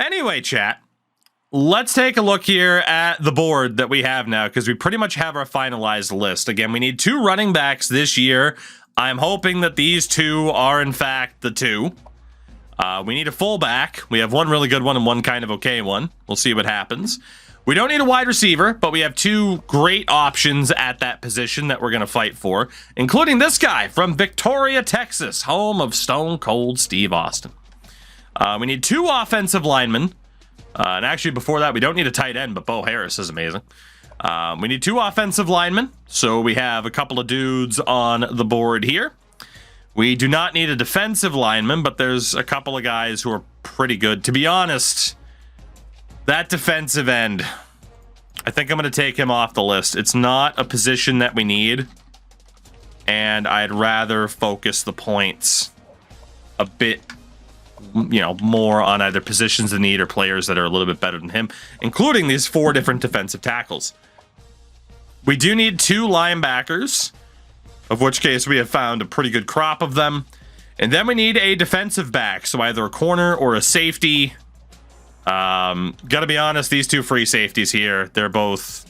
Anyway, chat, let's take a look here at the board that we have now, because we pretty much have our finalized list. Again, we need 2 running backs this year. I'm hoping that these 2 are, in fact, the 2. We need a fullback. We have 1 really good one and 1 kind of okay one. We'll see what happens. We don't need a wide receiver, but we have 2 great options at that position that we're going to fight for, including this guy from Victoria, Texas, home of Stone Cold Steve Austin. We need 2 offensive linemen. And actually, before that, we don't need a tight end, but Bo Harris is amazing. We need 2 offensive linemen, so we have a couple of dudes on the board here. We do not need a defensive lineman, but there's a couple of guys who are pretty good. To be honest, that defensive end, I think I'm going to take him off the list. It's not a position that we need, and I'd rather focus the points a bit, more on either positions of need or players that are a little bit better than him, including these 4 different defensive tackles. We do need 2 linebackers, of which case we have found a pretty good crop of them. And then we need a defensive back, so either a corner or a safety. Gotta be honest, these 2 free safeties here, they're both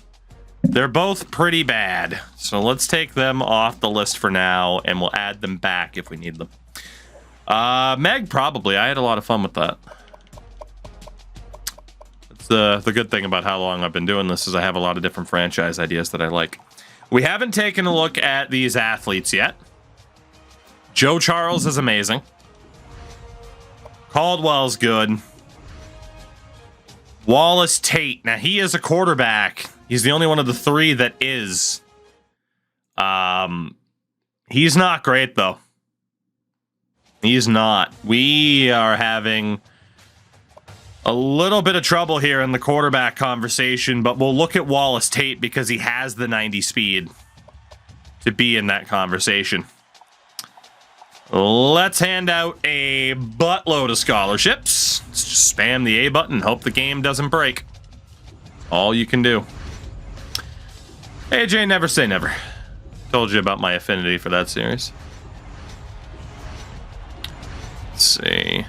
pretty bad. So let's take them off the list for now, and we'll add them back if we need them. Meg, probably. I had a lot of fun with that. That's the good thing about how long I've been doing this, is I have a lot of different franchise ideas that I like. We haven't taken a look at these athletes yet. Joe Charles is amazing. Caldwell's good. Wallace Tate. Now, he is a quarterback. He's the only one of the 3 that is. He's not great, though. He's not. We are having a little bit of trouble here in the quarterback conversation, but we'll look at Wallace Tate because he has the 90 speed to be in that conversation. Let's hand out a buttload of scholarships. Let's just spam the A button, hope the game doesn't break. All you can do. AJ, never say never. Told you about my affinity for that series. Let's see.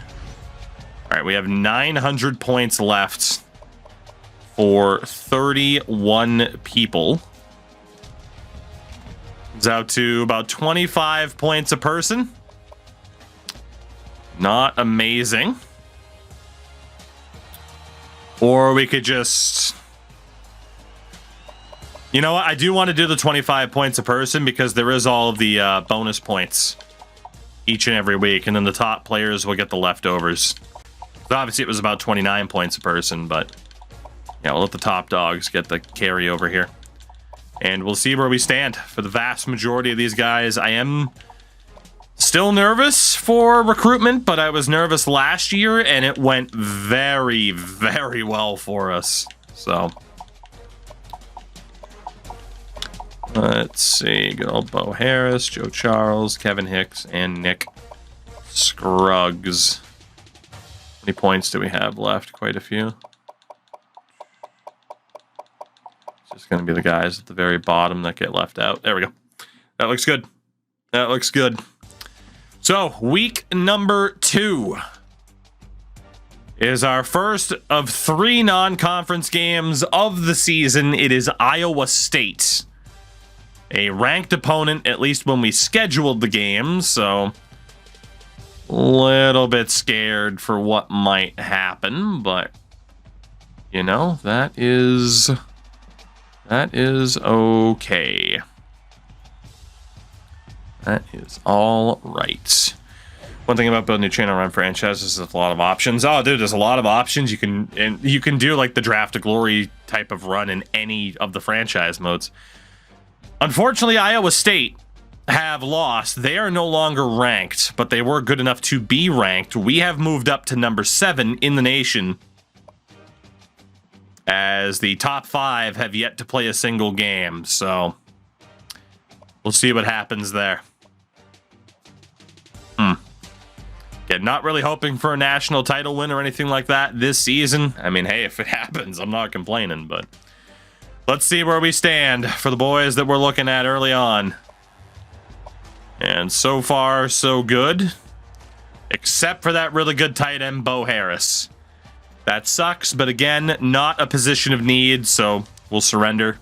All right, we have 900 points left for 31 people. It's out to about 25 points a person. Not amazing. Or we could just... You know what? I do want to do the 25 points a person because there is all of the bonus points each and every week, and then the top players will get the leftovers. So obviously, it was about 29 points a person, but yeah, we'll let the top dogs get the carryover here. And we'll see where we stand. For the vast majority of these guys, I am still nervous for recruitment, but I was nervous last year, and it went very, very well for us. So, let's see. Good old Bo Harris, Joe Charles, Kevin Hicks, and Nick Scruggs. How many points do we have left? Quite a few. It's just going to be the guys at the very bottom that get left out. There we go. That looks good. That looks good. So, week number 2 is our first of 3 non-conference games of the season. It is Iowa State. A ranked opponent, at least when we scheduled the game, so a little bit scared for what might happen, but you know, that is okay. That is all right. One thing about building a channel around franchises is a lot of options. Oh, dude, there's a lot of options. You can do like the Draft to Glory type of run in any of the franchise modes. Unfortunately, Iowa State have lost. They are no longer ranked, but they were good enough to be ranked. We have moved up to number 7 in the nation, as the top 5 have yet to play a single game. So we'll see what happens there. Yeah, not really hoping for a national title win or anything like that this season. I mean, hey, if it happens, I'm not complaining, but let's see where we stand for the boys that we're looking at early on. And so far, so good. Except for that really good tight end, Bo Harris. That sucks, but again, not a position of need, so we'll surrender.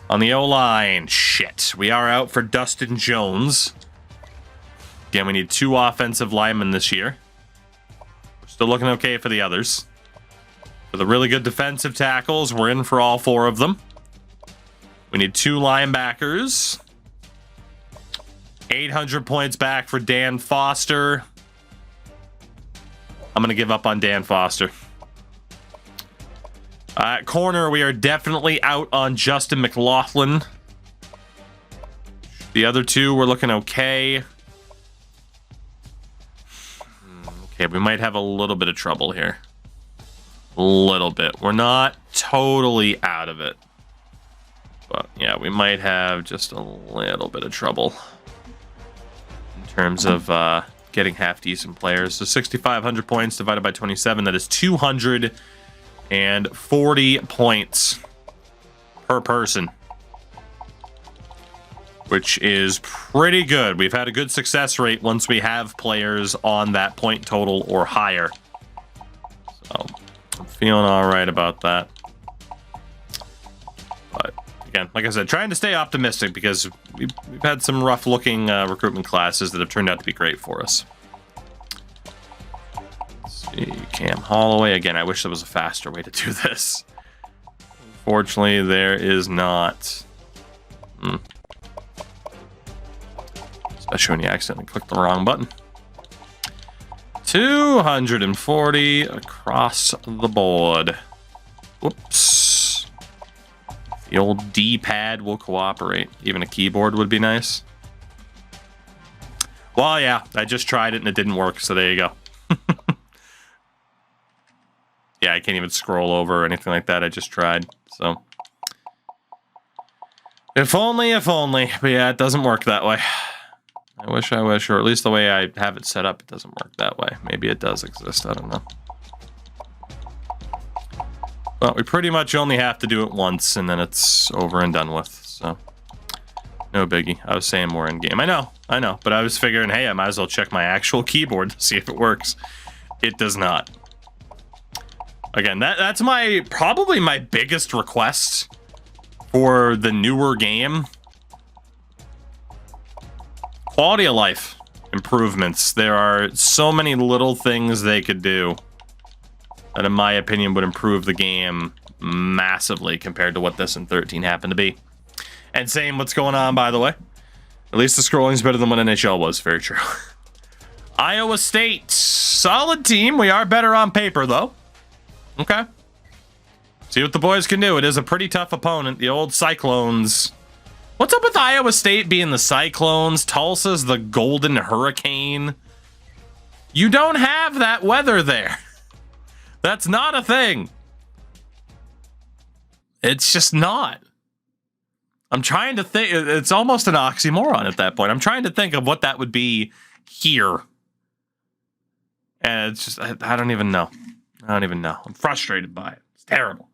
On the O-line, shit. We are out for Dustin Jones. Again, we need 2 offensive linemen this year. We're still looking okay for the others. For the really good defensive tackles, we're in for all 4 of them. We need 2 linebackers. 800 points back for Dan Foster. I'm going to give up on Dan Foster. At corner, we are definitely out on Justin McLaughlin. The other 2, we're looking okay. Okay, we might have a little bit of trouble here. A little bit. We're not totally out of it. But yeah, we might have just a little bit of trouble in terms of getting half-decent players. So 6,500 points divided by 27, that is 240 points per person, which is pretty good. We've had a good success rate once we have players on that point total or higher. So I'm feeling all right about that. But again, like I said, trying to stay optimistic because we've had some rough-looking recruitment classes that have turned out to be great for us. Let's see, Cam Holloway. Again, I wish there was a faster way to do this. Unfortunately, there is not. Especially when you accidentally click the wrong button. 240 across the board. Whoops. The old D-pad will cooperate. Even a keyboard would be nice. Well, yeah, I just tried it and it didn't work, so there you go. Yeah, I can't even scroll over or anything like that. I just tried, so. If only, if only. But yeah, it doesn't work that way. I wish, or at least the way I have it set up, it doesn't work that way. Maybe it does exist, I don't know. But we pretty much only have to do it once, and then it's over and done with, so. No biggie. I was saying more in game. I know, but I was figuring, hey, I might as well check my actual keyboard to see if it works. It does not. Again, that's probably my biggest request for the newer game. Quality of life improvements. There are so many little things they could do that, in my opinion, would improve the game massively compared to what this in 13 happened to be. And same what's going on, by the way. At least the scrolling's better than what NHL was. Very true. Iowa State. Solid team. We are better on paper, though. Okay. See what the boys can do. It is a pretty tough opponent. The old Cyclones. What's up with Iowa State being the Cyclones? Tulsa's the Golden Hurricane. You don't have that weather there. That's not a thing. It's just not. I'm trying to think. It's almost an oxymoron at that point. I'm trying to think of what that would be here. And it's just, I don't even know. I don't even know. I'm frustrated by it. It's terrible.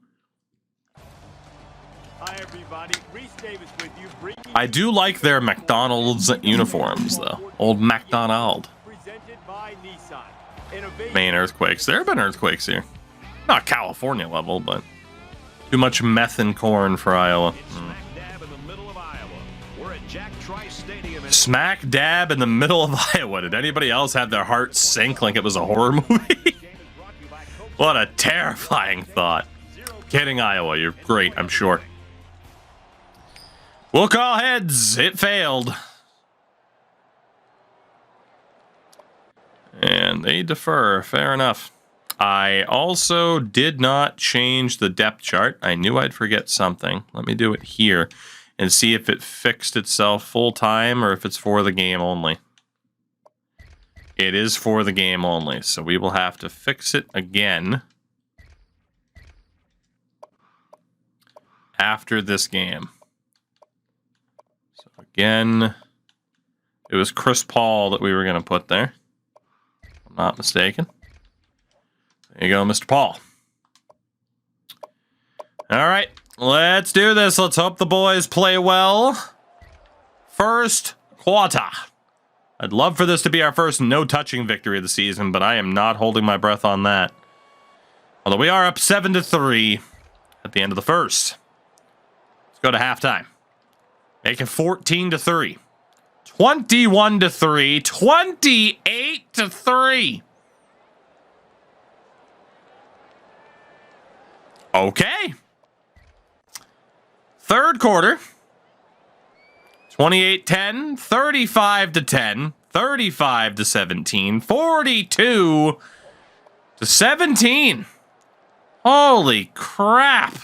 Hi everybody, Reese Davis with you. I do like their McDonald's uniforms, though. Old McDonald. Presented by Nissan. Maine earthquakes. There have been earthquakes here. Not California level, but too much meth and corn for Iowa. Smack dab in the middle of Iowa. We're at Jack Trice Stadium. Smack dab in the middle of Iowa. Did anybody else have their heart sink like it was a horror movie? What a terrifying thought. Kidding, Iowa. You're great, I'm sure. We'll call heads. It failed. And they defer. Fair enough. I also did not change the depth chart. I knew I'd forget something. Let me do it here and see if it fixed itself full time or if it's for the game only. It is for the game only, so we will have to fix it again after this game. So again, it was Chris Paul that we were going to put there. If I'm not mistaken. There you go, Mr. Paul. All right, let's do this. Let's hope the boys play well. First quarter. I'd love for this to be our first no-touching victory of the season, but I am not holding my breath on that. Although we are up 7-3 at the end of the first. Let's go to halftime. Make it 14-3. 21-3. 28-3. Okay. Third quarter. 28-10, 35-10, 35-17, 42-17. Holy crap.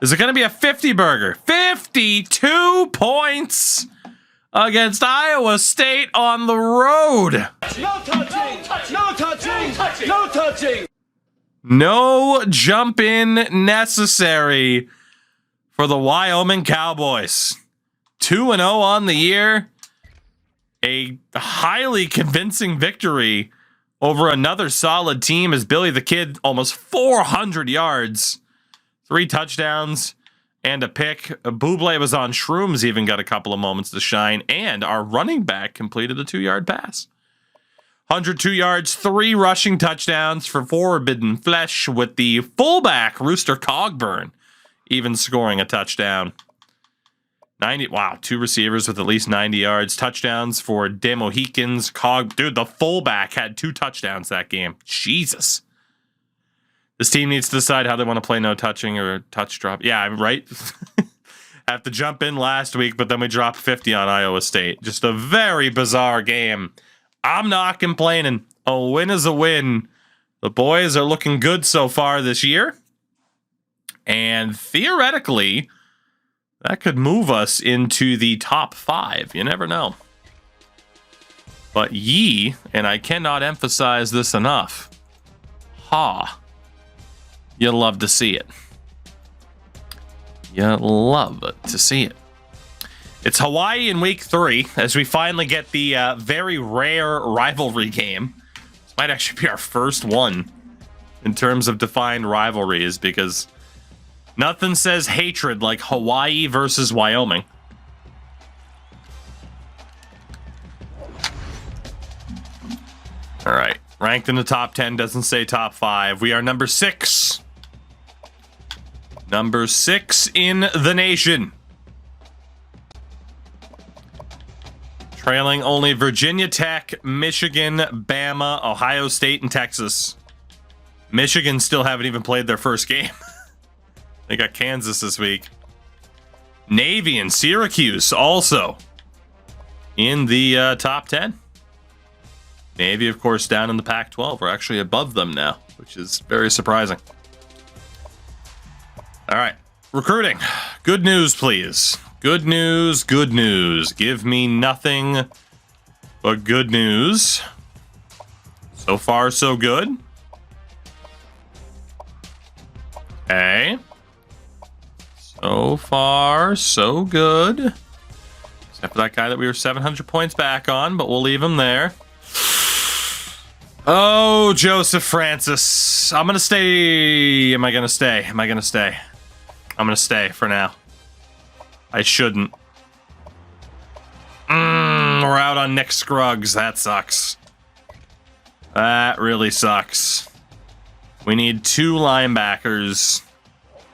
Is it going to be a 50 burger? 52 points against Iowa State on the road. No touching! No touching! No touching! No jump in necessary for the Wyoming Cowboys. 2-0 on the year. A highly convincing victory over another solid team as Billy the Kid almost 400 yards, 3 touchdowns, and a pick. Buble was on shrooms, even got a couple of moments to shine, and our running back completed a 2-yard pass. 102 yards, 3 rushing touchdowns for Forbidden Flesh, with the fullback, Rooster Cogburn, even scoring a touchdown. 2 receivers with at least 90 yards. Touchdowns for De Mohicans. Dude, the fullback had 2 touchdowns that game. Jesus. This team needs to decide how they want to play no touching or touch drop. Yeah, right? Have to jump in last week, but then we dropped 50 on Iowa State. Just a very bizarre game. I'm not complaining. A win is a win. The boys are looking good so far this year. And theoretically, that could move us into the top 5. You never know. But and I cannot emphasize this enough, you love to see it. You love to see it. It's Hawaii in week 3 as we finally get the very rare rivalry game. This might actually be our first one in terms of defined rivalries, because nothing says hatred like Hawaii versus Wyoming. All right. Ranked in the top 10 doesn't say top 5. We are number 6. Number 6 in the nation. Trailing only Virginia Tech, Michigan, Bama, Ohio State, and Texas. Michigan still haven't even played their first game. They got Kansas this week. Navy and Syracuse also in the top 10. Navy, of course, down in the Pac-12. We're actually above them now, which is very surprising. All right. Recruiting. Good news, please. Good news, good news. Give me nothing but good news. So far, so good. Okay. So far, so good. Except for that guy that we were 700 points back on, but we'll leave him there. Oh, Joseph Francis. I'm going to stay. Am I going to stay? Am I going to stay? I'm going to stay for now. I shouldn't. We're out on Nick Scruggs. That sucks. That really sucks. We need 2 linebackers.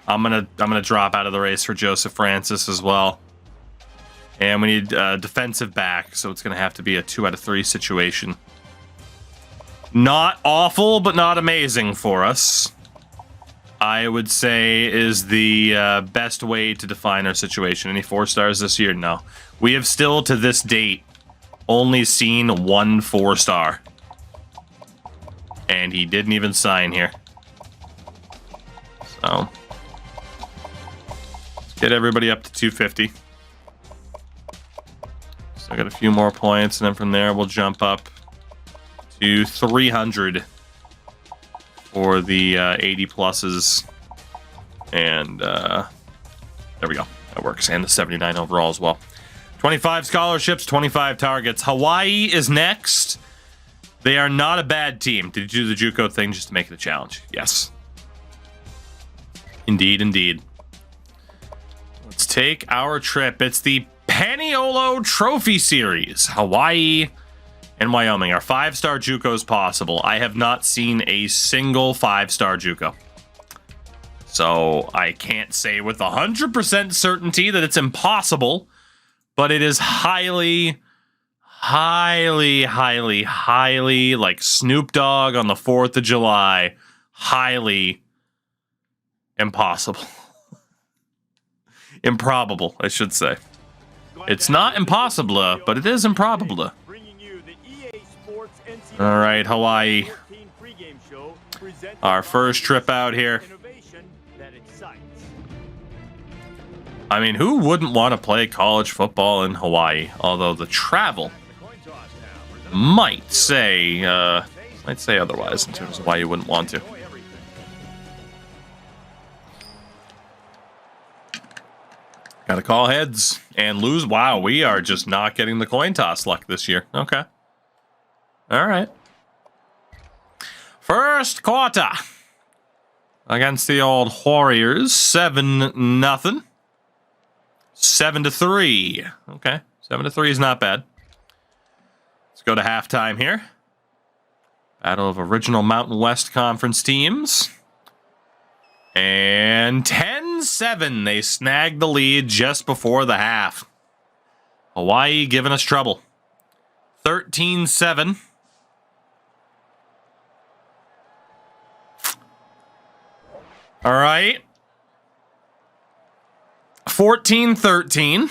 I'm gonna drop out of the race for Joseph Francis as well. And we need a defensive back, so it's gonna have to be a 2 out of 3 situation. Not awful, but not amazing for us, I would say, is the best way to define our situation. Any 4 stars this year? No. We have still, to this date, only seen 1 4-star. And he didn't even sign here. So, let's get everybody up to 250. So I got a few more points, and then from there we'll jump up to 300 for the 80 pluses. And there we go. That works. And the 79 overall as well. 25 scholarships, 25 targets. Hawaii is next. They are not a bad team. Did you do the JUCO thing just to make it a challenge? Yes. Indeed, indeed. Let's take our trip. It's the Paniolo Trophy Series, Hawaii and Wyoming. Are 5-star JUCOs possible? I have not seen a single 5-star JUCO. So I can't say with 100% certainty that it's impossible, but it is highly, like Snoop Dogg on the 4th of July, highly impossible. Improbable, I should say. It's not impossible, but it is improbable. All right, Hawaii. Our first trip out here. I mean, who wouldn't want to play college football in Hawaii? Although the travel might say otherwise in terms of why you wouldn't want to. Got to call heads and lose. Wow, we are just not getting the coin toss luck this year. Okay. All right. First quarter against the old Warriors, 7-0. 7-3. Okay. 7-3 is not bad. Let's go to halftime here. Battle of original Mountain West Conference teams. And 10-7. They snagged the lead just before the half. Hawaii giving us trouble. 13-7. All right. 14-13.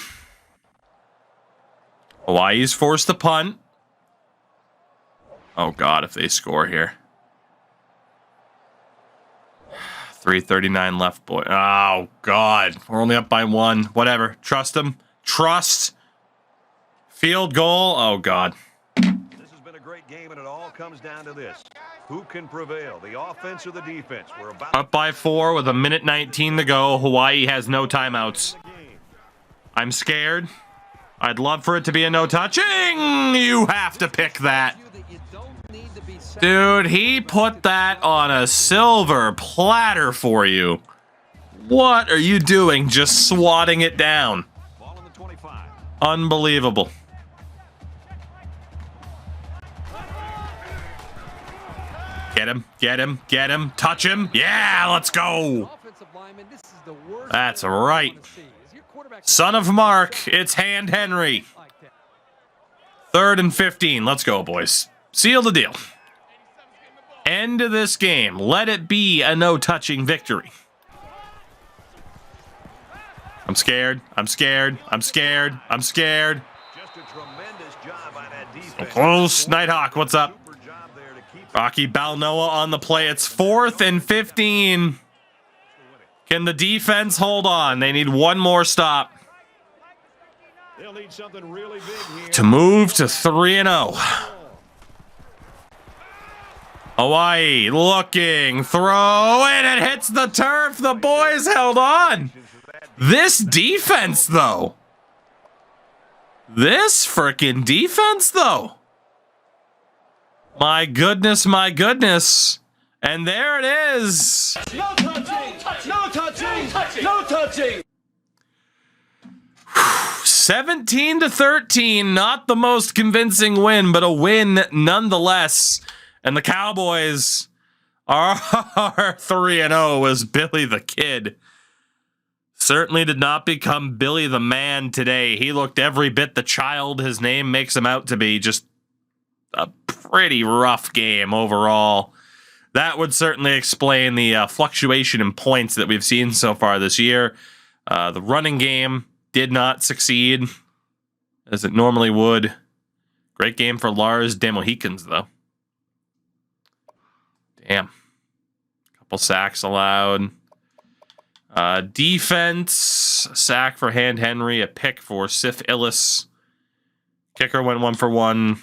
Hawaii's forced the punt. Oh, God, if they score here. 3:39 left, boy. Oh, God. We're only up by 1. Whatever. Trust them. Trust. Field goal. Oh, God. This has been a great game, and it all comes down to this. Who can prevail, the offense or the defense? We're about up by 4 with 1:19 to go. Hawaii has no timeouts. I'm scared. I'd love for it to be a no touching. You have to pick that. Dude, he put that on a silver platter for you. What are you doing? Just swatting it down. ball on the 25. Unbelievable. Get him, get him, get him, touch him. Yeah, let's go. That's right. Son of Mark, it's Hand Henry. 3rd and 15. Let's go, boys. Seal the deal. End of this game. Let it be a no-touching victory. I'm scared. I'm scared. I'm scared. I'm scared. Just a tremendous job by that defense. Close. Nighthawk, what's up? Super job there to keep Rocky Balnoa on the play. It's 4th and 15. Can the defense hold on? They need one more stop They'll need something really big here. to move to 3-0. Hawaii looking, throw, and it hits the turf. The boys held on. This defense, though. This freaking defense, though. My goodness, my goodness. And there it is. No touching! No touching! No touching! 17-13, not the most convincing win, but a win nonetheless. And the Cowboys are 3-0 as Billy the Kid. Certainly did not become Billy the Man today. He looked every bit the child his name makes him out to be. Just a pretty rough game overall. That would certainly explain the fluctuation in points that we've seen so far this year. The running game did not succeed as it normally would. Great game for Lars Demohikans, though. Damn. Couple sacks allowed. Defense, a sack for Hand Henry, a pick for Sif Illis. Kicker went 1 for 1.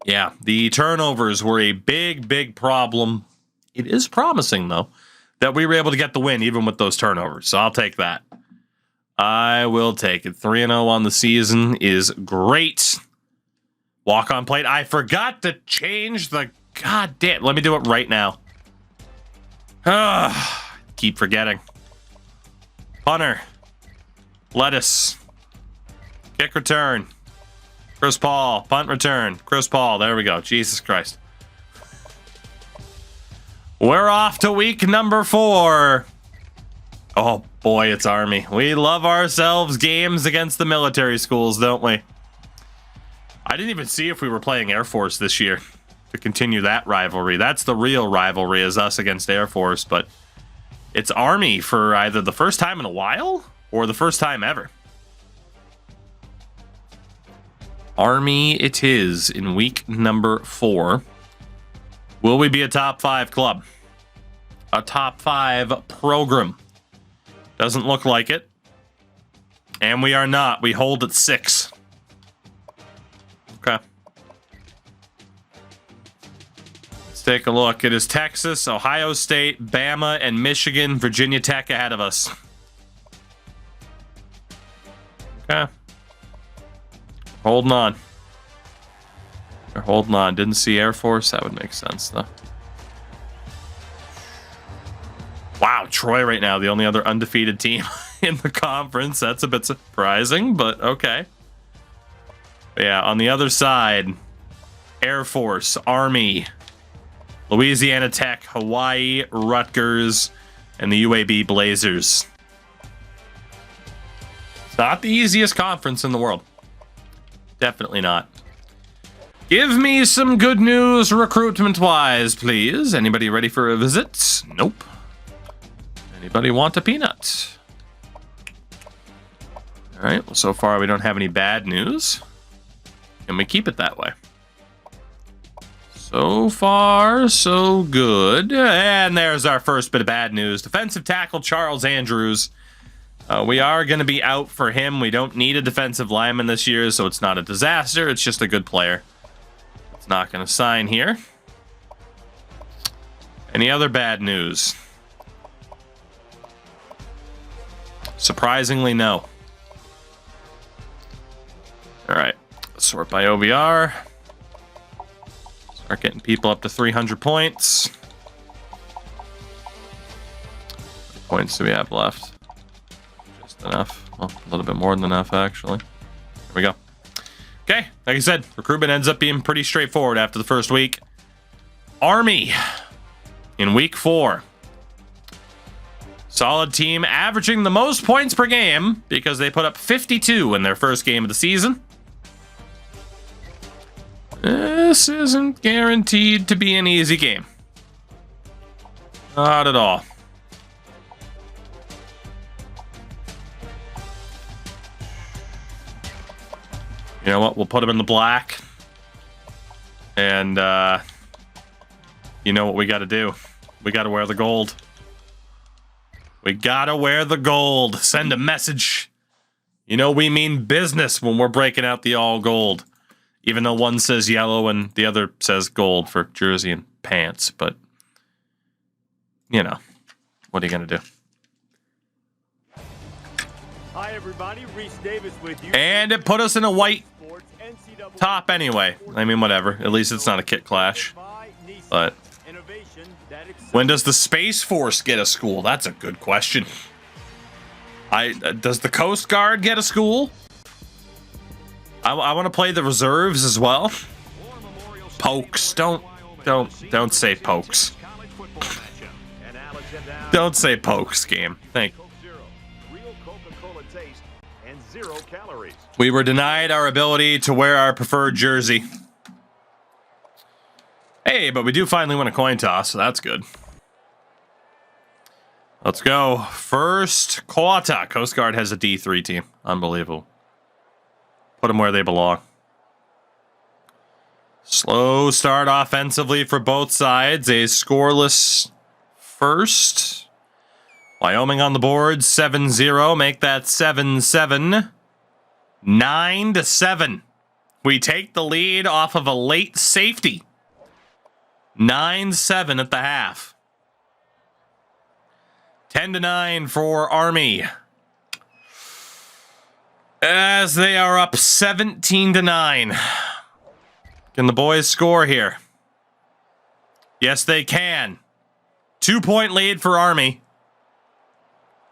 Yeah, the turnovers were a big, big problem. It is promising, though, that we were able to get the win even with those turnovers. So I'll take that. I will take it. 3-0 on the season is great. Walk on plate. I forgot to change the... God damn. Let me do it right now. Keep forgetting. Punter. Lettuce. Kick return. Chris Paul. Punt return. Chris Paul. There we go. Jesus Christ. We're off to week number 4. Oh, boy, it's Army. We love ourselves games against the military schools, don't we? I didn't even see if we were playing Air Force this year to continue that rivalry. That's the real rivalry, is us against Air Force, but it's Army for either the first time in a while or the first time ever. Army it is in week number 4. Will we be a top 5 club? A top 5 program? Doesn't look like it. And we are not. We hold at 6. Okay. Let's take a look. It is Texas, Ohio State, Bama, and Michigan, Virginia Tech ahead of us. Okay. Holding on. They're holding on. Didn't see Air Force. That would make sense, though. Wow, Troy right now, the only other undefeated team in the conference. That's a bit surprising, but okay. But yeah, on the other side, Air Force, Army, Louisiana Tech, Hawaii, Rutgers, and the UAB Blazers. It's not the easiest conference in the world. Definitely not. Give me some good news recruitment-wise, please. Anybody ready for a visit? Nope. Anybody want a peanut? All right, well, so far we don't have any bad news. And we keep it that way. So far, so good. And there's our first bit of bad news. Defensive tackle Charles Andrews. We are going to be out for him. We don't need a defensive lineman this year, so it's not a disaster. It's just a good player. It's not going to sign here. Any other bad news? Surprisingly, no. All right. Sort by OBR. Start getting people up to 300 points. How many points do we have left? Just enough. Well, a little bit more than enough, actually. There we go. Okay, like I said, recruitment ends up being pretty straightforward after the first week. Army in week 4. Solid team, averaging the most points per game because they put up 52 in their first game of the season. This isn't guaranteed to be an easy game. Not at all. You know what? We'll put them in the black. And, you know what we got to do? We got to wear the gold. We gotta wear the gold. Send a message. You know, we mean business when we're breaking out the all gold. Even though one says yellow and the other says gold for jersey and pants. But, you know, what are you gonna do? Hi, everybody. Reese Davis with you. And it put us in a white top anyway. I mean, whatever. At least it's not a kit clash. But when does the Space Force get a school? That's a good question. Does the Coast Guard get a school? I want to play the reserves as well. Pokes. Don't say pokes. Don't say pokes, game. Thank you. We were denied our ability to wear our preferred jersey. Hey, but we do finally win a coin toss, so that's good. Let's go. First, Kawata. Coast Guard has a D3 team. Unbelievable. Put them where they belong. Slow start offensively for both sides. A scoreless first. Wyoming on the board. 7-0. Make that 7-7. 9-7. We take the lead off of a late safety. 9-7 at the half. 10-9 for Army. As they are up 17-9. Can the boys score here? Yes, they can. 2-point lead for Army.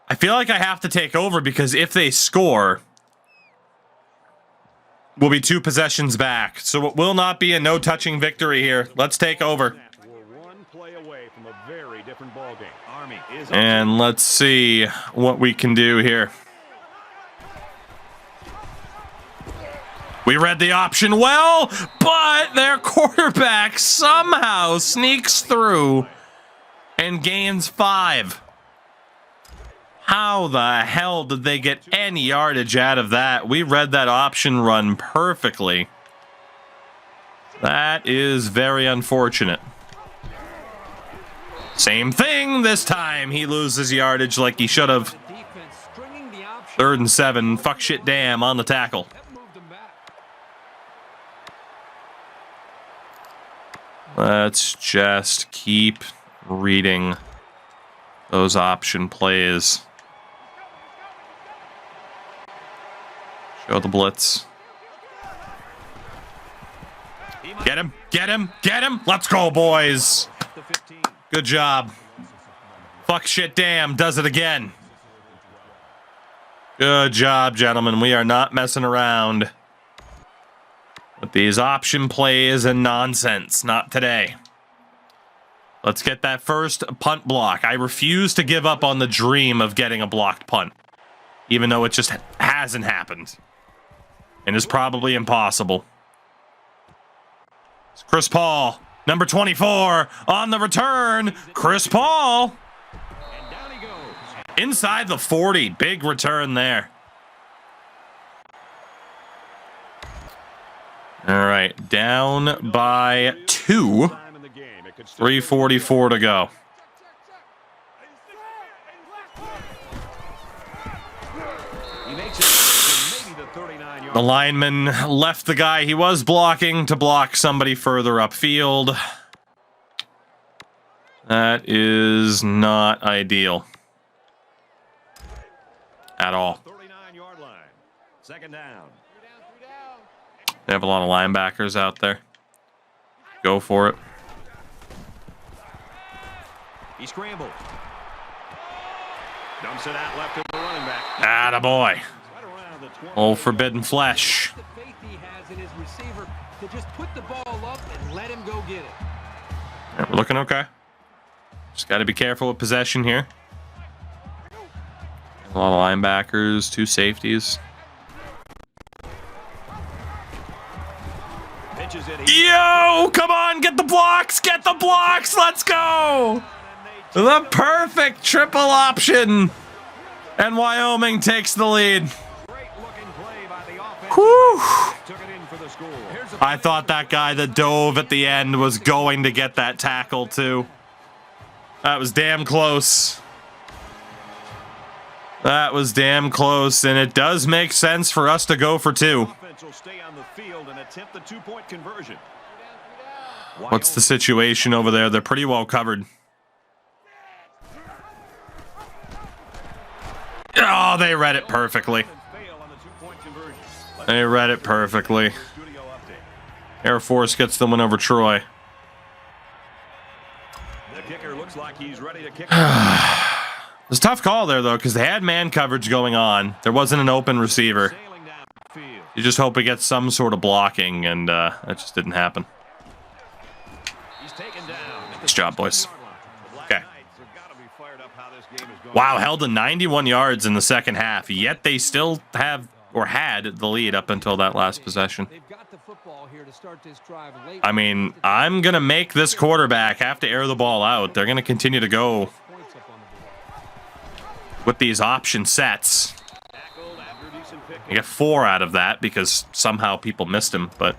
I feel like I have to take over because if they score, We'll be 2 possessions back. So it will not be a no-touching victory here. Let's take over. We're one play away from a very different ball game. Army is And let's see what we can do here. We read the option well, but their quarterback somehow sneaks through and gains 5. How the hell did they get any yardage out of that? We read that option run perfectly. That is very unfortunate. Same thing this time. He loses yardage like he should have. 3rd and 7. Fuck shit damn on the tackle. Let's just keep reading those option plays. Show the blitz. Get him, get him, get him. Let's go, boys. Good job. Fuck shit damn does it again. Good job, gentlemen. We are not messing around with these option plays and nonsense. Not today. Let's get that first punt block. I refuse to give up on the dream of getting a blocked punt, even though it just hasn't happened and is probably impossible. It's Chris Paul, number 24, on the return. Chris Paul. And down he goes. Inside the 40. Big return there. All right, down by 2. 3:44 to go. The lineman left the guy he was blocking to block somebody further upfield. That is not ideal at all. 39-yard line. 2nd down. They have a lot of linebackers out there. Go for it. He scrambled. Dumps it out left to the running back. Attaboy. Oh, forbidden flesh. The faith he has in his receiver to just put the ball up and let him go get it. Yeah, we're looking okay. Just got to be careful with possession here. A lot of linebackers, 2 safeties. Yo, come on, get the blocks, get the blocks, let's go. The perfect triple option. And Wyoming takes the lead. Whew. I thought that guy that dove at the end was going to get that tackle too. That was damn close. That was damn close, and it does make sense for us to go for 2. What's the situation over there? They're pretty well covered. Oh, they read it perfectly. They read it perfectly. Air Force gets the win over Troy. The kicker looks like he's ready to kick. It was a tough call there, though, because they had man coverage going on. There wasn't an open receiver. You just hope he gets some sort of blocking, and that just didn't happen. Nice job, boys. Okay. Wow, held to 91 yards in the second half, yet they still have, or had, the lead up until that last possession. I mean, I'm going to make this quarterback have to air the ball out. They're going to continue to go with these option sets. You get 4 out of that because somehow people missed him. But,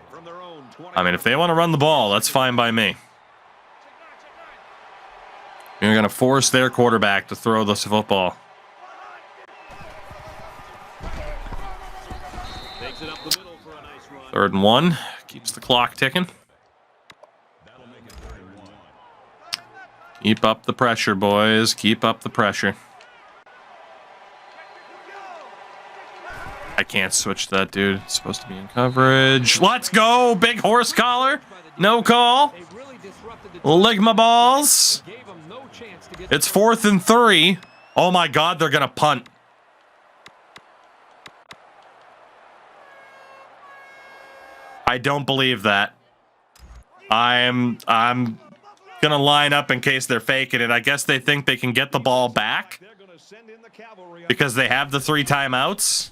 I mean, if they want to run the ball, that's fine by me. You're going to force their quarterback to throw this football. Third and 1. Keeps the clock ticking. Keep up the pressure, boys. Keep up the pressure. I can't switch that, dude. It's supposed to be in coverage. Let's go! Big horse collar. No call. Ligma balls. It's 4th and 3. Oh my God, they're gonna punt. I don't believe that. I'm gonna line up in case they're faking it. I guess they think they can get the ball back because they have the 3 timeouts.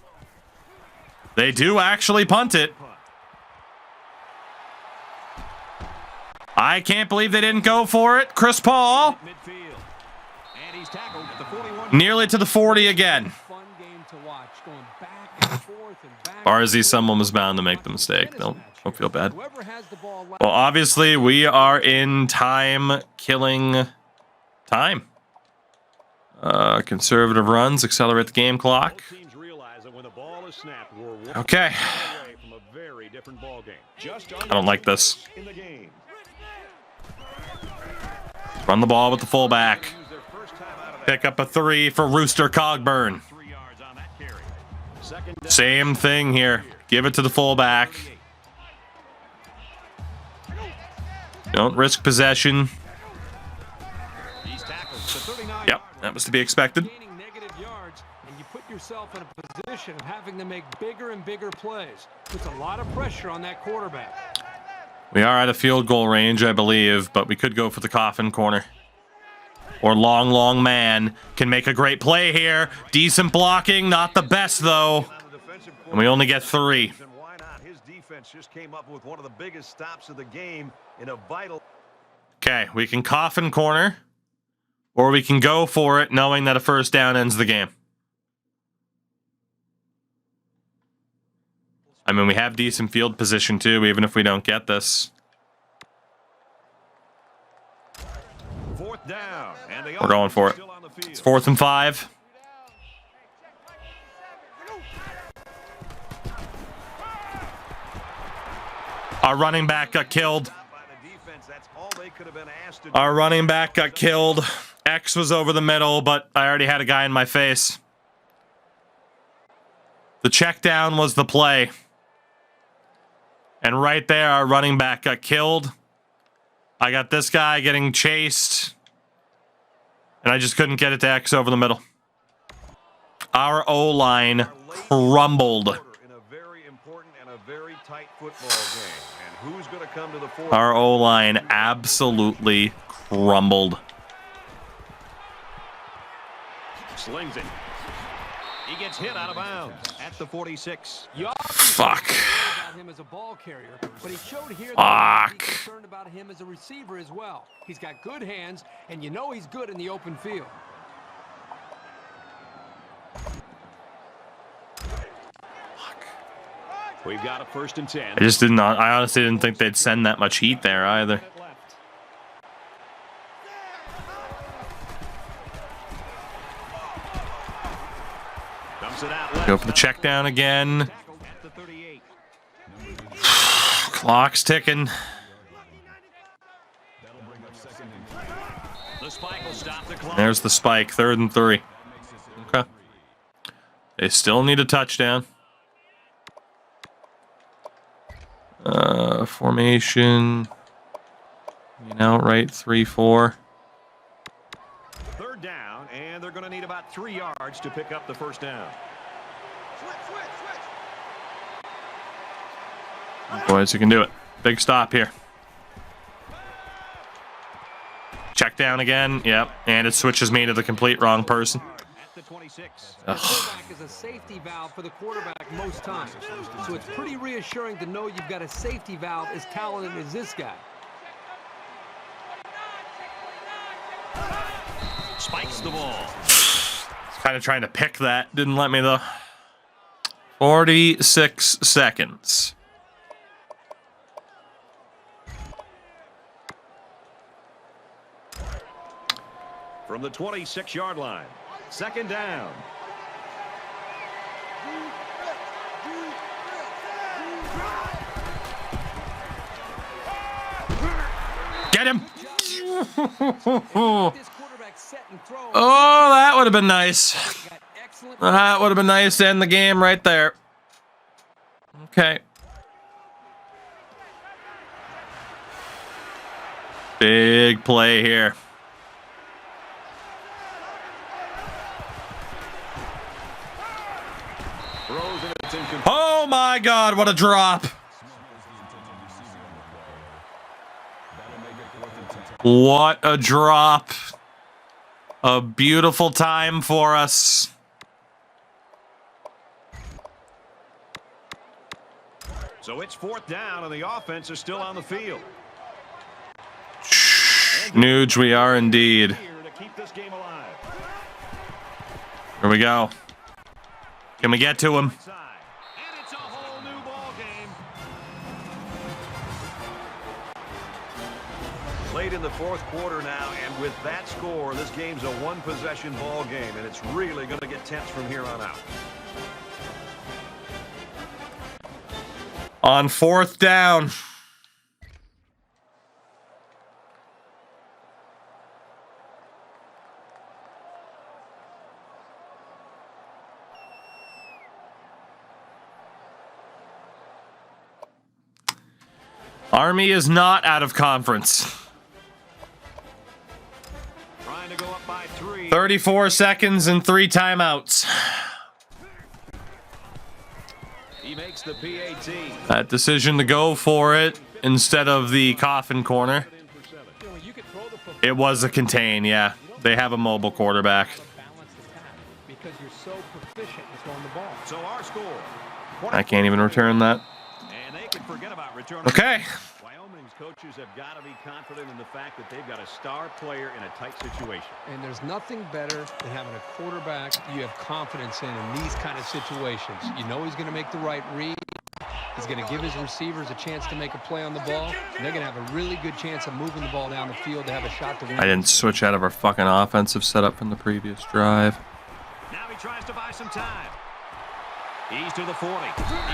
They do actually punt it. I can't believe they didn't go for it. Chris Paul. Nearly to the 40 again. Barzy, someone was bound to make the mistake. Don't feel bad. Well, obviously, we are in time-killing time. Conservative runs, accelerate the game clock. Okay. I don't like this. Run the ball with the fullback. Pick up a 3 for Rooster Cogburn. Same thing here. Give it to the fullback. Don't risk possession. Yep, that was to be expected. And you put yourself in a position of having to make bigger and bigger plays. Puts a lot of pressure on that quarterback. We are at a field goal range, I believe, but we could go for the coffin corner. Or long man can make a great play here. Decent blocking, not the best though. And we only get 3. Why not? His defense just came up with one of the biggest stops of the game in a vital. Okay, we can coffin corner, or we can go for it knowing that a first down ends the game. I mean, we have decent field position too, even if we don't get this. 4th down, and We're going for it. It's 4th and 5. Our running back got killed. Our running back got killed. X was over the middle, but I already had a guy in my face. The check down was the play. And right there, our running back got killed. I got this guy getting chased. And I just couldn't get it to X over the middle. Our O-line crumbled. Our O-line absolutely crumbled. Slings it. He gets hit out of bounds at the 46. Fuck. About him as a ball carrier, but he showed here that he's concerned about him as a receiver as well. He's got good hands, and you know he's good in the open field. We've got a 1st and 10. I honestly didn't think they'd send that much heat there either. Go for the check down again. Clock's ticking. There's the spike. 3rd and 3. Okay. They still need a touchdown. Formation. Outright 3-4. 3rd down, and they're going to need about 3 yards to pick up the 1st down. Boys, you can do it. Big stop here. Check down again. Yep. And it switches me to the complete wrong person. At the 26. The fullback is a safety valve for the quarterback most times. So it's pretty reassuring to know you've got a safety valve as talented as this guy. Spikes the ball. Kind of trying to pick that. Didn't let me though. 46 seconds. From the 26-yard line. 2nd down. Get him. Oh, that would have been nice. That would have been nice to end the game right there. Okay. Big play here. Oh my God, what a drop. What a drop. A beautiful time for us. So it's 4th down, and the offense is still on the field. Nuge, we are indeed. Here to keep this game alive. Here we go. Can we get to him? And it's a whole new ball game. Late in the 4th quarter now, and with that score, this game's a one-possession ball game, and it's really going to get tense from here on out. On 4th down. Army is not out of conference. Trying to go up by 3. 34 seconds and 3 timeouts. He makes the PAT. That decision to go for it instead of the coffin corner. It was a contain, yeah. They have a mobile quarterback. Because you're so proficient at throwing the ball. So our score. I can't even return that. And they can forget about returning. Okay. Wyoming's coaches have got to be confident in the fact that they've got a star player in a tight situation. And there's nothing better than having a quarterback you have confidence in these kind of situations. You know he's going to make the right read. He's going to give his receivers a chance to make a play on the ball. And they're going to have a really good chance of moving the ball down the field to have a shot to win. I didn't switch out of our fucking offensive setup from the previous drive. Now he tries to buy some time. He's to the 40. He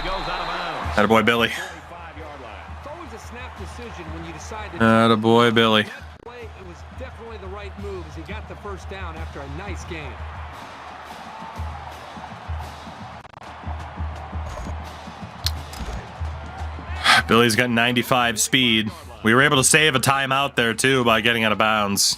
goes out of bounds. Attaboy, Billy. 45-yard line. It's always a snap decision when you decide to... Attaboy, Billy. That play, it was definitely the right move as he got the first down after a nice game. Billy's got 95 speed. We were able to save a timeout there, too, by getting out of bounds.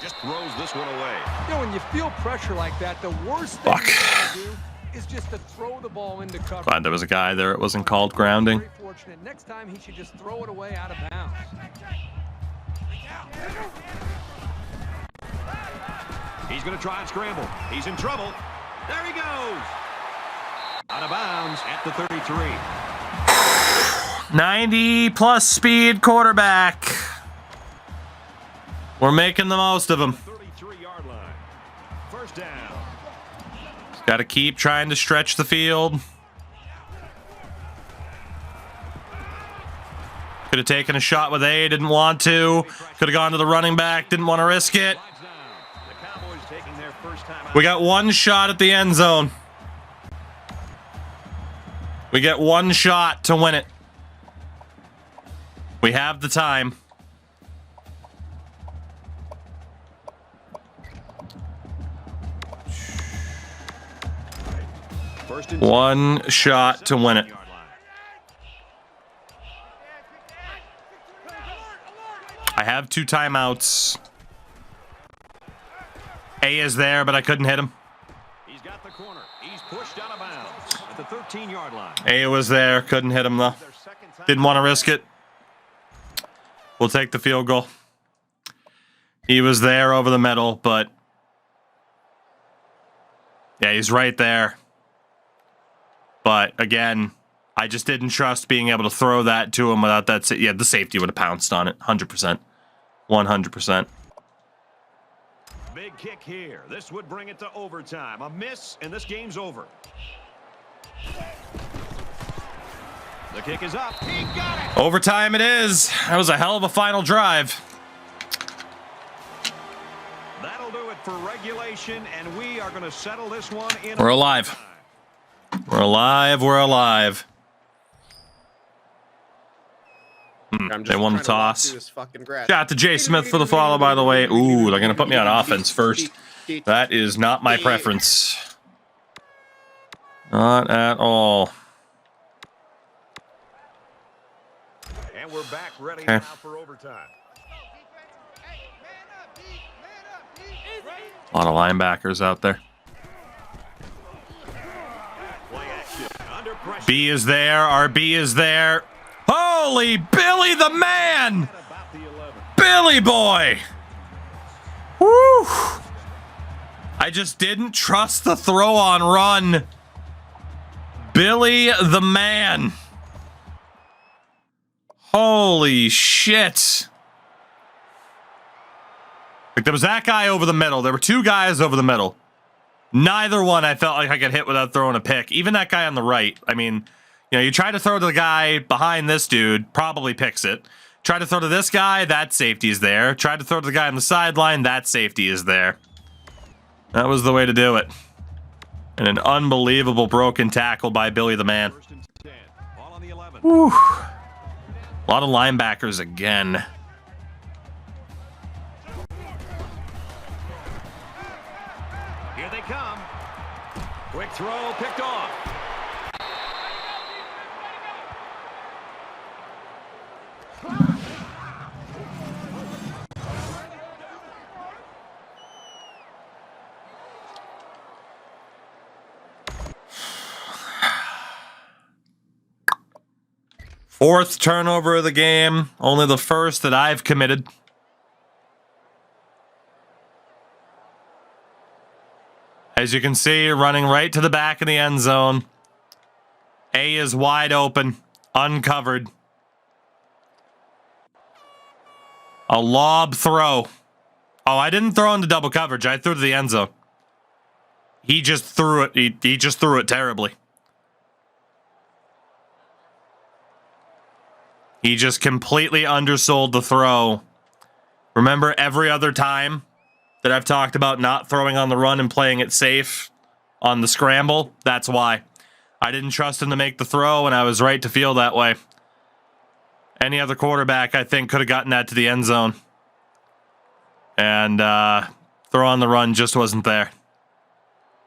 Just throws this one away. You know, when you feel pressure like that, the worst thing you can do is just to throw the ball into cover. Glad there was a guy there. It wasn't called grounding. Very fortunate. Next time, he should just throw it away out of bounds. He's going to try and scramble. He's in trouble. There he goes. Out of bounds at the 33. 90-plus speed quarterback. We're making the most of him. 33-yard line. First down. Got to keep trying to stretch the field. Could have taken a shot with A, didn't want to. Could have gone to the running back, didn't want to risk it. The Cowboys taking their first time out. We got one shot at the end zone. We get one shot to win it. We have the time. First and One shot to win it. I have 2 timeouts. A is there, but I couldn't hit him. He's got the corner. He's pushed out of bounds at the 13-yard line. A was there, couldn't hit him though. Didn't want to risk it. We'll take the field goal. He was there over the middle, but yeah, he's right there. But again, I just didn't trust being able to throw that to him without that. Yeah, the safety would have pounced on it. 100%. 100%. Big kick here. This would bring it to overtime. A miss, and this game's over. The kick is up. He got it. Overtime it is. That was a hell of a final drive. That'll do it for regulation, and we are going to settle this one in. We're alive. We're alive. We're alive. They won the toss. Shout out to Jay Smith for the follow, by the way. Ooh, they're going to put me on offense first. That is not my preference. Not at all. And we're back ready now for overtime. A lot of linebackers out there. Play action. B is there. RB is there. Holy Billy the man! Billy boy! Woo! I just didn't trust the throw on run. Billy the man. Holy shit. Like, there was that guy over the middle. There were two guys over the middle. Neither one I felt like I could hit without throwing a pick. Even that guy on the right. I mean, you know, you try to throw to the guy behind this dude, probably picks it. Try to throw to this guy, that safety is there. Try to throw to the guy on the sideline, that safety is there. That was the way to do it. And an unbelievable broken tackle by Billy the man. Whew. A lot of linebackers again. Here they come. Quick throw, picked off. Fourth turnover of the game. Only the first that I've committed. As you can see, running right to the back of the end zone. A is wide open, uncovered. A lob throw. Oh, I didn't throw into double coverage. I threw to the end zone. He just threw it. He just threw it terribly. He just completely undersold the throw. Remember every other time that I've talked about not throwing on the run and playing it safe on the scramble? That's why. I didn't trust him to make the throw, and I was right to feel that way. Any other quarterback, I think, could have gotten that to the end zone. And throw on the run just wasn't there.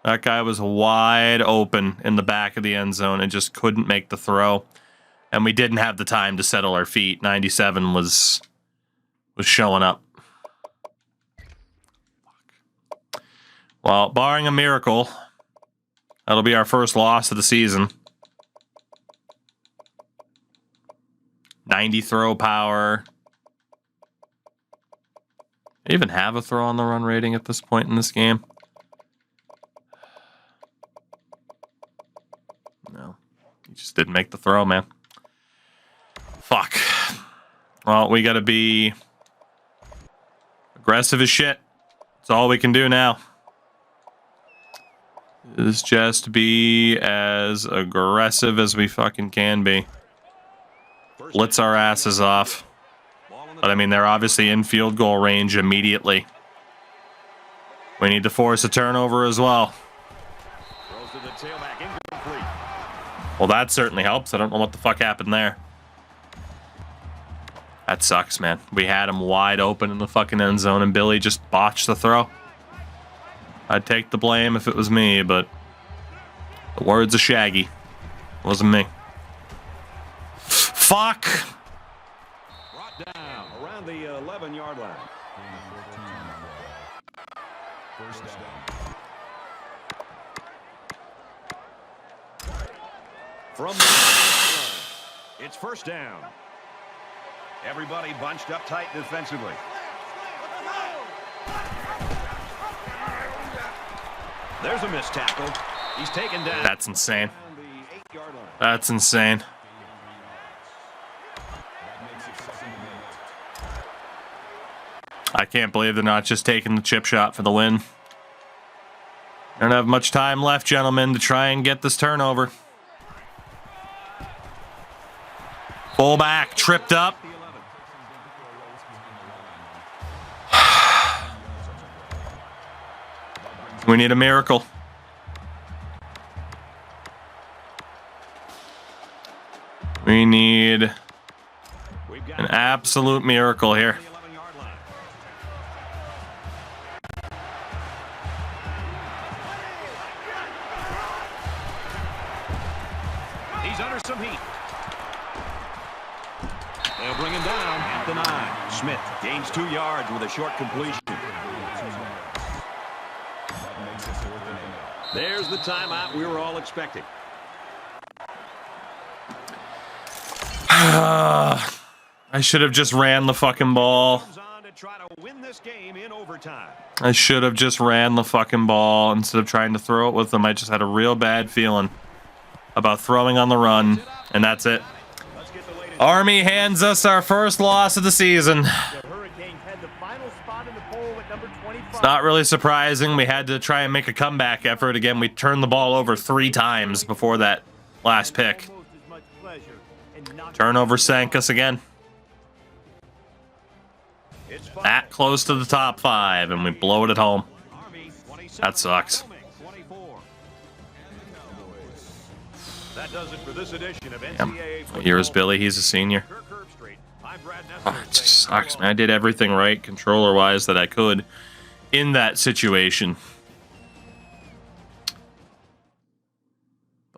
That guy was wide open in the back of the end zone and just couldn't make the throw. And we didn't have the time to settle our feet. 97 was showing up. Well, barring a miracle, that'll be our first loss of the season. 90 throw power. I even have a throw on the run rating at this point in this game. No, he just didn't make the throw, man. Fuck. Well, we gotta be aggressive as shit. That's all we can do now. Is just be as aggressive as we fucking can be. Blitz our asses off. But I mean, they're obviously in field goal range immediately. We need to force a turnover as well. Well, that certainly helps. I don't know what the fuck happened there. That sucks, man. We had him wide open in the fucking end zone, and Billy just botched the throw. I'd take the blame if it was me, but the words of Shaggy. It wasn't me. Fuck! Brought down around the 11-yard line. First down. From the line, it's first down. Everybody bunched up tight defensively. There's a missed tackle. He's taken down. That's insane. That's insane. I can't believe they're not just taking the chip shot for the win. Don't have much time left, gentlemen, to try and get this turnover. Fullback tripped up. We need a miracle. We need an absolute miracle here. He's under some heat. They'll bring him down at the 9. Smith gains 2 yards with a short completion. There's the timeout we were all expecting. I should have just ran the fucking ball. I should have just ran the fucking ball instead of trying to throw it with them. I just had a real bad feeling about throwing on the run, and that's it. Army hands us our first loss of the season. It's not really surprising. We had to try and make a comeback effort. Again, we turned the ball over 3 times before that last pick. Turnover sank us again. That close to the top 5, and we blow it at home. That sucks. That does it for this edition of NCAA. What year is Billy? He's a senior. Oh, it just sucks, man. I did everything right, controller-wise, that I could in that situation.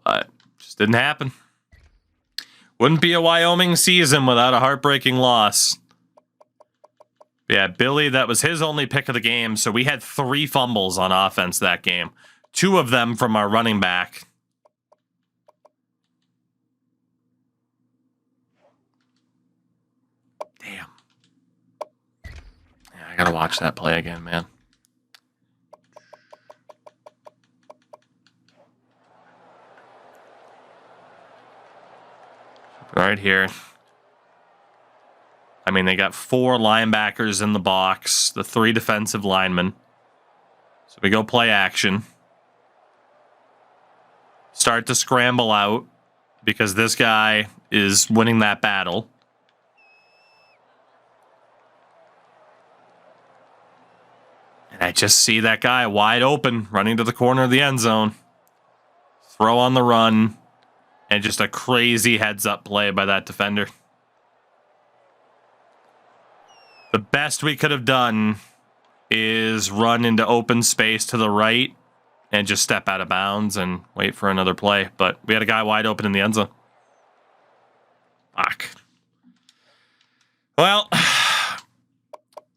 But it just didn't happen. Wouldn't be a Wyoming season without a heartbreaking loss. Yeah, Billy, that was his only pick of the game, so we had 3 fumbles on offense that game. 2 of them from our running back. Damn. Yeah, I gotta watch that play again, man. Right here. I mean, they got 4 linebackers in the box, the 3 defensive linemen. So we go play action. Start to scramble out because this guy is winning that battle. And I just see that guy wide open, running to the corner of the end zone. Throw on the run. And just a crazy heads-up play by that defender. The best we could have done is run into open space to the right and just step out of bounds and wait for another play. But we had a guy wide open in the end zone. Fuck. Well,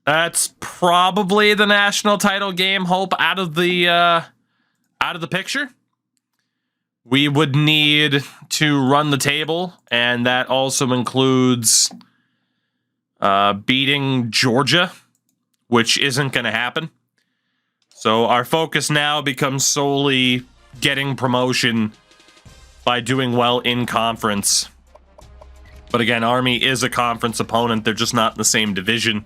that's probably the national title game hope out of the picture. We would need to run the table, and that also includes beating Georgia, which isn't going to happen. So our focus now becomes solely getting promotion by doing well in conference. But again, Army is a conference opponent. They're just not in the same division.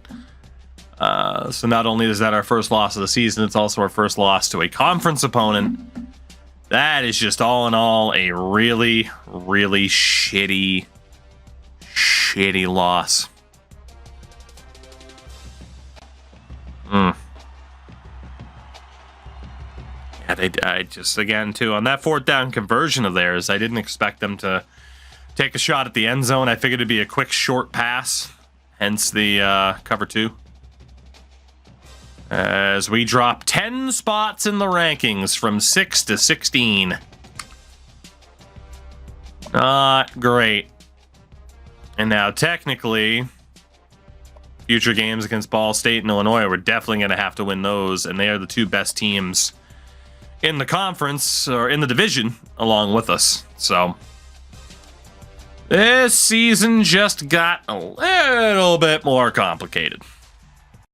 So not only is that our first loss of the season, it's also our first loss to a conference opponent. That is just all in all a really, really shitty loss. Yeah, I just, again, too, on that 4th down conversion of theirs, I didn't expect them to take a shot at the end zone. I figured it'd be a quick, short pass, hence the cover 2. As we drop 10 spots in the rankings from 6 to 16. Not great. And now, technically, future games against Ball State and Illinois, we're definitely going to have to win those, and they are the 2 best teams in the conference, or in the division, along with us. So, this season just got a little bit more complicated.